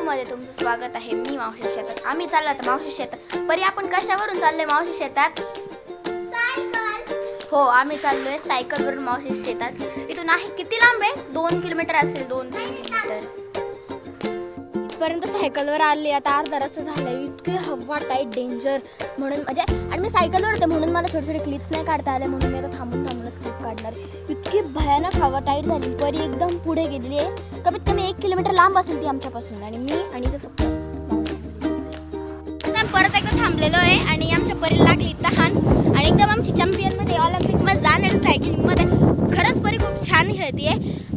व्हिडिओमध्ये तुमचं स्वागत आहे. मी मावशी शेतात. आम्ही चाललो आता मावशी शेतात. परी आपण कशावरून चाललोय मावशी शेतात? सायकल. हो, आम्ही चाललोय सायकलवरून मावशी शेतात. इथून आहे किती लांब आहे? 2 किलोमीटर असेल, 2-3 किलोमीटर पर्यंत सायकलवर आले. आता अर्धा रस्ता झाला. इतकी हवा टाईट डेंजर म्हणून म्हणजे आणि मी सायकलवर होते म्हणून मला छोटे छोटे क्लिप्स नाही काढता आले, म्हणून मी आता थांबून क्लिप काढणार. इतकी भयानक हवा टाईट झाली. परी एकदम पुढे गेलेली आहे. कमीत कमी 1 किलोमीटर लांब असेल ती आमच्यापासून आणि मी आणि ते फक्त परत एकदा थांबलेलो आहे आणि आमच्या परीला लागली तहान आणि एकदम आमची चॅम्पियनमध्ये ऑलिम्पिकमध्ये जाणार सायकलिंगमध्ये. खरंच परी खूप छान खेळते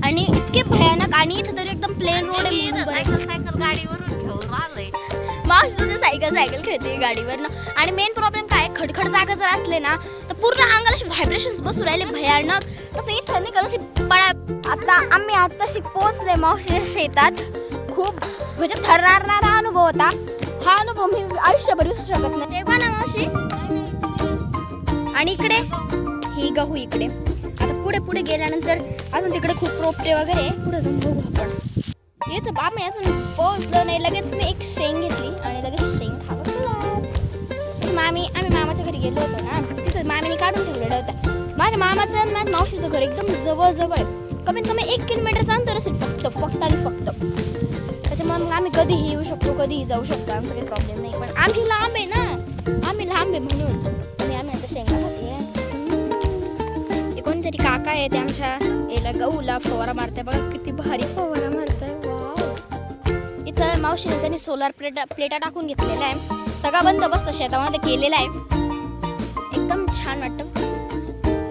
आणि इतके भयानक आणि इथं तरी एकदम प्लेन रोड आहे. सायकल गाडीवरून घेऊन आलोय. मावशी सुद्धा सायकल खेळते गाडीवरनं. आणि मेन प्रॉब्लेम काय, खडखड जागा जर असले ना तर पूर्ण अंगाला व्हायब्रेशन्स बसू राहिले भयानक. तसं इथं नाही करू पळा. आता आम्ही आत्ताशी पोहोचले मावशीच्या शेतात. खूप म्हणजे थरणारा अनुभव होता. हा अनुभव मी आयुष्यभर विसरू शकत नाही. तेव्हा ना मावशी. आणि इकडे ही गहू इकडे. आता पुढे पुढे गेल्यानंतर अजून तिकडे खूप रोपटे वगैरे पुढे जाऊन बघू आपण. येतं आम्ही अजून पोहोचलो नाही. लगेच मी एक शेंग घेतली आणि लगेच शेंग खावं सुरुवात. आम्ही मामाच्या घरी गेलो होतो ना, तिथं मामीने काढून ठेवलेलं होतं. माझ्या मामाचं आणि माझ्या मावशीचं घर एकदम जवळ आहे. कमीत कमी 1 किलोमीटरचं अंतर असेल फक्त आणि फक्त. त्याच्यामुळे मग आम्ही कधीही येऊ शकतो, कधीही जाऊ शकतो. आमचा काही प्रॉब्लेम नाही. पण आम्ही लांब आहे ना, आम्ही लांब आहे म्हणून आम्ही आता शेंगा खाते. कोणतरी काका आहे ते आमच्या याला गहूला फवारा मारताय. बघा किती भारी फवारा मारताय. वाव. इथं मावशीने त्यांनी सोलार प्लेटा टाकून घेतलेला आहे. सगळा बंदोबस्त शेतामध्ये केलेला आहे. एकदम छान वाटतं.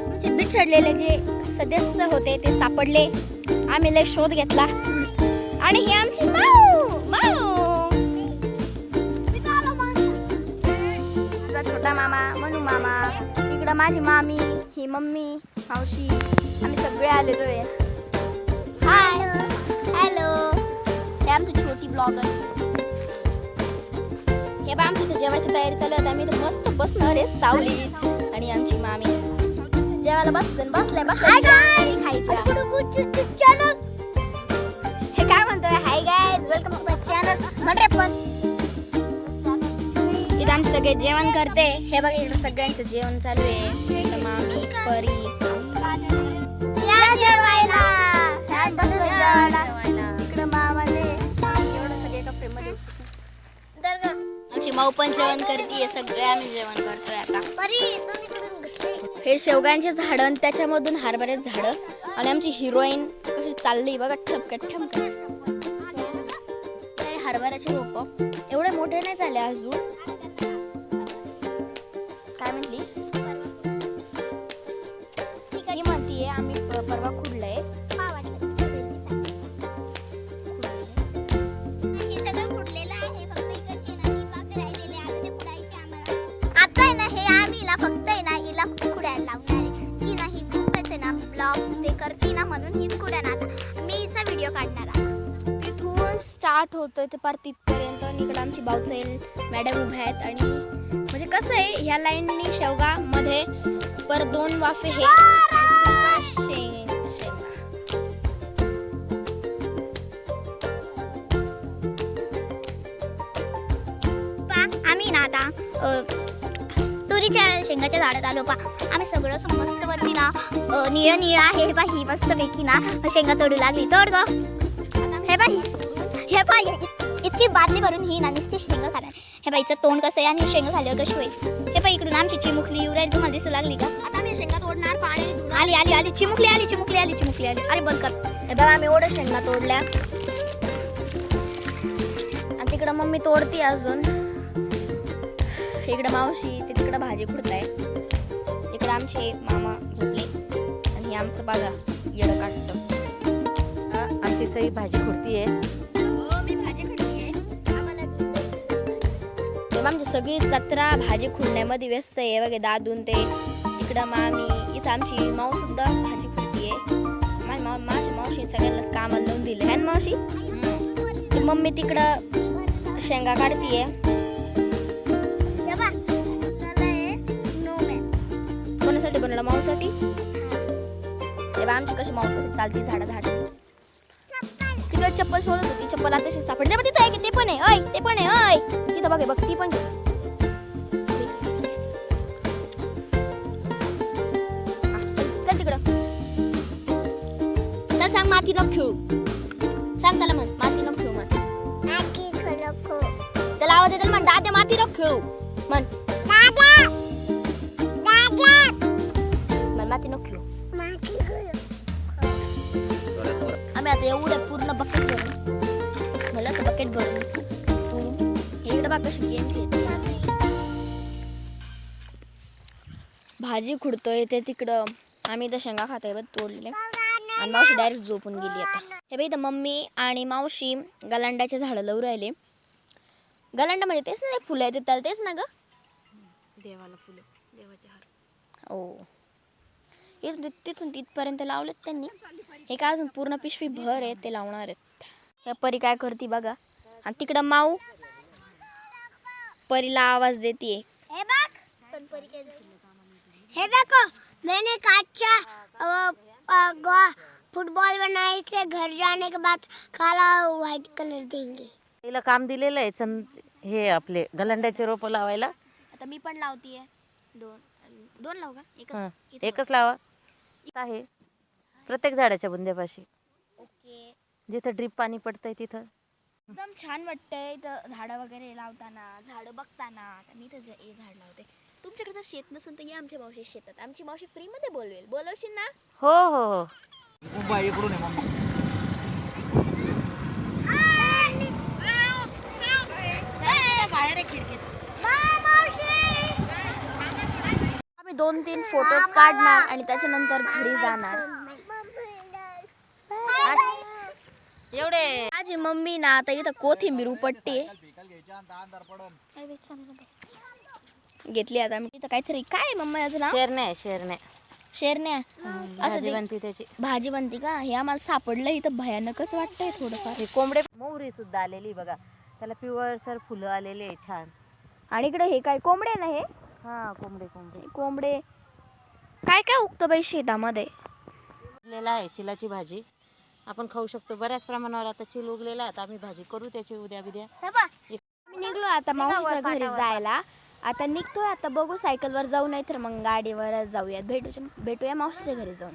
म्हणजे बिछडलेले जे सदस्य होते ते सापडले. आम्ही लय शोध घेतला आणि ही आमची माझा छोटा मामा मनू मामा, इकडं माझी मामी, ही मम्मी, मावशी, आम्ही सगळे आलेलो आहे. Hi hello. हे आमची छोटी ब्लॉगर. हे बा आमची जेवायची तयारी चालू आहे. आम्ही तर मस्त बसणार आहे सावलीत. आणि आमची मामी जेवायला बसल्या खायच्या. हे काय म्हणतोय? Hi guys, welcome to my channel. म्हण रे पण. इथं आम्ही सगळे जेवण करते. हे बघा इकडे सगळ्यांचं जेवण चालू आहे. मामी, परी या जेवायला. इकडे मामाने एवढं सगळे कपडे मध्ये आमची माऊ पण जेवण करते. सगळे आम्ही जेवण करतोय आता. हे शेवगांचे झाड आणि त्याच्यामधून हरभऱ्याचे झाड आणि आमची हिरोईन कशी चालली बघा ठमकत. हरभऱ्याचे रोप एवढे मोठे नाही झाले अजून. काय म्हटली? ही म्हणतीये आम्ही परवा खुडलंय. आता आहे ना हे आम्ही ना फक्त आहे ना हिला खुडायला लावणार आहे की नाही खूपच आहे ना ब्लॉग ते करते ना म्हणून हीच खुडा ना. आता मी हिचा व्हिडिओ काढणार आहे. तिथून स्टार्ट होतं ते पार तिथपर्यंत. आणि इकडे आमची बाऊचाईल मॅडम उभ्या आहेत. आणि म्हणजे कसं आहे ह्या लाईननी शेवगा मध्ये पर 2 वाफे हे शेंगा. आम्ही ना आता तुरीच्या शेंगाच्या झाडात आलो पा. आम्ही सगळं मस्त वरती ना निळं आहे. हे बाई मस्त पैकी ना शेंगा तोडू लागली. तोड ग. हे बाई इतकी बादली भरून ही ना नुसती शेंगा खाणार. हे बाईचं तोंड कसं आहे आणि शेंगा खाल्यावर कशी होईल. हे बाई इकडून आमची चिमुकली येऊ राहिली. तुम्हाला दिसू लागली का? आता मी शेंगा तोडणार. पाणी आली चिमुकली आली. अरे बंद कर. हे बघा आम्ही एवढ्या शेंगा तोडल्या आणि तिकडं मम्मी तोडती अजून. इकडं मावशी ते तिकडं भाजी खुडताय. इकडं आमचे मामा झोपले आणि आमचं बागा येडं काढतं. आमची सई भाजी खुडतीये. मी भाजी खुडतीये. आमची सगळी जत्रा भाजी खुडण्यामध्ये व्यस्त आहे. बघा दादून ते तिकडं मामी. इथं आमची माऊ सुद्धा भाजी खुडतीये. माझी मावशी सगळ्यांनाच कामाला लावून दिले आहे ना मावशी. मम्मी तिकडं शेंगा काढतीये. कोणासाठी बनवलं? माऊसाठी. तेव्हा आमची कशी माऊ चालती झाडा. तिकडे चप्पल शोधत होती, चप्पल आता सापडली बघ तिथं आहे, ते पण आहे, अय ते पण आहे, अय तिथं बघ, बघ ती पण घे. चल तिकडं. तर सांग माती नको खेळू, सांग त्याला म्हण माती नको खेळू म्हण. त्याला आवाज येतील म्हण दादा माती नको खेळू म्हण. म्हण माती नको खेळू. आम्ही आता एवढं पूर्ण बकेट भरून मला तर बकेट भरून तू हे इकडे बाग कशी गेम खेळते. भाजी खुडतोय ते तिकडं, आम्ही इथं शेंगा खातोय बघ तोडलेले, आणि मावशी डायरेक्ट झोपून गेली आता. हे बाई इथं मम्मी आणि मावशी गलांड्याचे झाडं लावून राहिले. गलांडा म्हणजे तेच ना, फुलं येते त्याला तेच ना ग, देवाला फुलं, देवाचे हार. हो इथून तिथून तिथपर्यंत लावलेत त्यांनी. हे काय अजून पूर्ण पिशवी भर आहे ते लावणार आहेत. या परी काय करते बघा, आणि तिकडं माऊ परीला आवाज देते. हे देखो मैंने काचा फुटबॉल बनाए से घर जाने के बाद काला व्हाइट कलर देंगे. तिला काम दिलेलं आहे हे आपले गलांड्याचे रोप लावायला. आता मी पण लावतीये. दोन लावू का? एकच लावा आहे प्रत्येक झाडाच्या बुंद्यापाशी, ओके. जिथं ड्रीप पाणी पडतंय तिथं. एकदम छान वाटतंय इथं झाडं वगैरे लावताना, झाडं बघताना. आता मी तर हे झाड लावते. तुमच्याकडे जर शेत नसेल तर या आमच्या मावशी शेतात. आमची मावशी फ्रीमध्ये बोलवेल, बोलवशील ना? हो हो हो. आम्ही 2-3 फोटोज काढणार आणि त्याच्यानंतर घरी जाणार. एवढे माझी मम्मी ना आता इथं कोथिंबीर उपटते घेतली. आता मी इथं काहीतरी काय मम्मा याचं नाव शेरण्या असं भाजी बनती त्याची. भाजी बनती का? हे आम्हाला सापडलं इथं, भयानकच वाटतंय थोडंफार. हे कोंबडे मोहरी सुद्धा आलेली बघा, त्याला पिवळसर फुलं आलेले आहे छान. आणि इकडे हे काय कोंबडे ना, हे हा कोंबडे काय काय उगतं बाई शेतामध्ये. उगलेला आहे चिलाची भाजी, आपण खाऊ शकतो बऱ्याच प्रमाणावर. आता चिल उगलेला आहे, आता आम्ही भाजी करू त्याची उद्या बिद्या. आम्ही निघलो आता मावशीच्या घरी जायला. आता निघतोय, आता बघू सायकलवर जाऊ नाही तर मग गाडीवर जाऊयात. भेटूया मावशीच्या घरी जाऊन.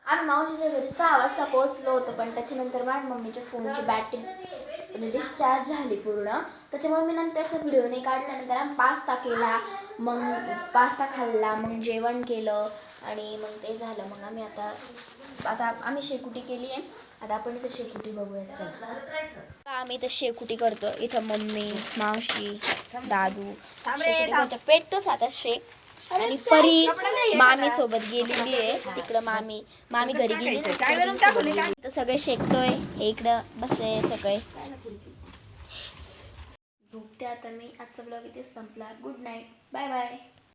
आम्ही मावशीच्या घरी 6 वाजता पोहोचलो होतो, पण त्याच्यानंतर माझ्या मम्मीच्या फोनची बॅटरी डिस्चार्ज झाली पूर्ण. त्याच्यामुळे मी नंतरचा व्हिडिओ नाही काढला. नंतर आम्ही पास्ता केला, मग पास्ता खाल्ला, मग जेवण केलं आणि मग ते झालं. मग आम्ही आता आम्ही शेकोटी केली आहे. आता आपण इथं शेकोटी बघूयात. चला आम्ही इथं शेकोटी करतो. इथं मम्मी, मावशी, दादू शेकोटी करतो. पेटतोच आता शेक. आणि परी मामी सोबत गेलेली आहे तिकडं. मामी घरी गेली तर सगळे शेकतोय. हे इकडं बसले सगळे झोपते. आता मी आजचा ब्लॉग इथे संपला. Good night, bye bye.